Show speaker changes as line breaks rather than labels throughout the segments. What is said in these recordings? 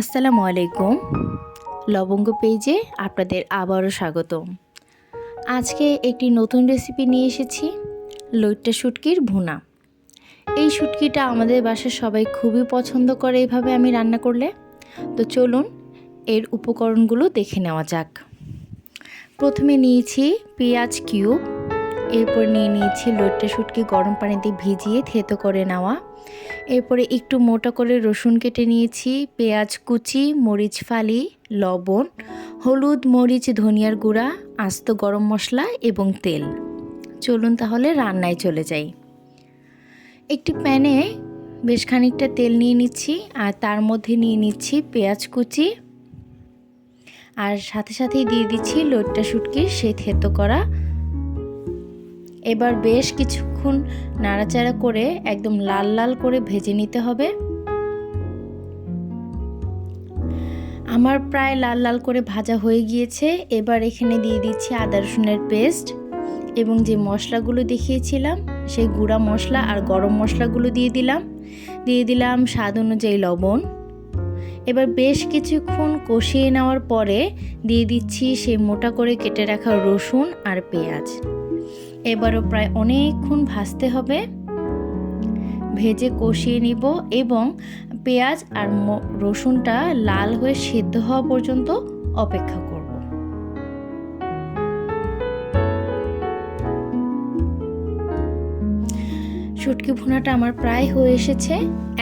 আসসালামু আলাইকুম। লবঙ্গ পেজে আপনাদের আবারও স্বাগতম। আজকে একটি নতুন রেসিপি নিয়ে এসেছি, লইট্টা শুটকির ভুনা। এই শুটকিটা আমাদের বাসার সবাই খুবই পছন্দ করে এইভাবে আমি রান্না করলে। তো চলুন এর উপকরণগুলো দেখে নেওয়া যাক। প্রথমে নিয়েছি পেঁয়াজ কিউব, এরপর নিয়ে নিয়েছি লইট্টা শুটকি গরম পানিতে ভিজিয়ে থেতো করে নেওয়া। এরপরে একটু মোটা করে রসুন কেটে নিয়েছি, পেঁয়াজ কুচি, মরিচ ফালি, লবণ, হলুদ, মরিচ, ধনিয়ার গুঁড়া, আস্ত গরম মশলা এবং তেল। চলুন তাহলে রান্নায় চলে যাই। একটি প্যানে বেশ খানিকটা তেল নিয়ে নিচ্ছি আর তার মধ্যে নিয়ে নিচ্ছি পেঁয়াজ কুচি আর সাথে সাথেই দিয়ে দিচ্ছি লইট্টা শুটকির সেই থেতো করা। এবার বেশ কিছুক্ষণ নাড়াচাড়া করে একদম লাল লাল করে ভেজে নিতে হবে। আমার প্রায় লাল লাল করে ভাজা হয়ে গিয়েছে। এবার এখানে দিয়ে দিচ্ছি আদা রসুনের পেস্ট এবং যে মশলাগুলো দেখিয়েছিলাম সেই গুঁড়া মশলা আর গরম মশলাগুলো দিয়ে দিলাম স্বাদ অনুযায়ী লবণ। এবার বেশ কিছুক্ষণ কষিয়ে নেওয়ার পরে দিয়ে দিচ্ছি সেই মোটা করে কেটে রাখা রসুন আর পেঁয়াজ। এবারও প্রায় অনেকক্ষণ ভাজতে হবে, ভেজে কষিয়ে নিব এবং পেঁয়াজ আর রসুনটা লাল হয়ে সিদ্ধ হওয়া পর্যন্ত অপেক্ষা করব। শুটকি ভুনাটা আমার প্রায় হয়ে এসেছে।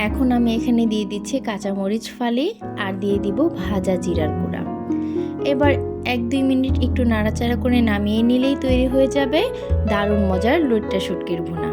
এখন আমি এখানে দিয়ে দিচ্ছি কাঁচামরিচ ফালি আর দিয়ে দিব ভাজা জিরার গুঁড়া। এবার 1-2 মিনিট একটু নাড়াচাড়া করে নামিয়ে নিলেই তৈরি হয়ে যাবে দারুণ মজার লইট্টা শুটকির ভুনা।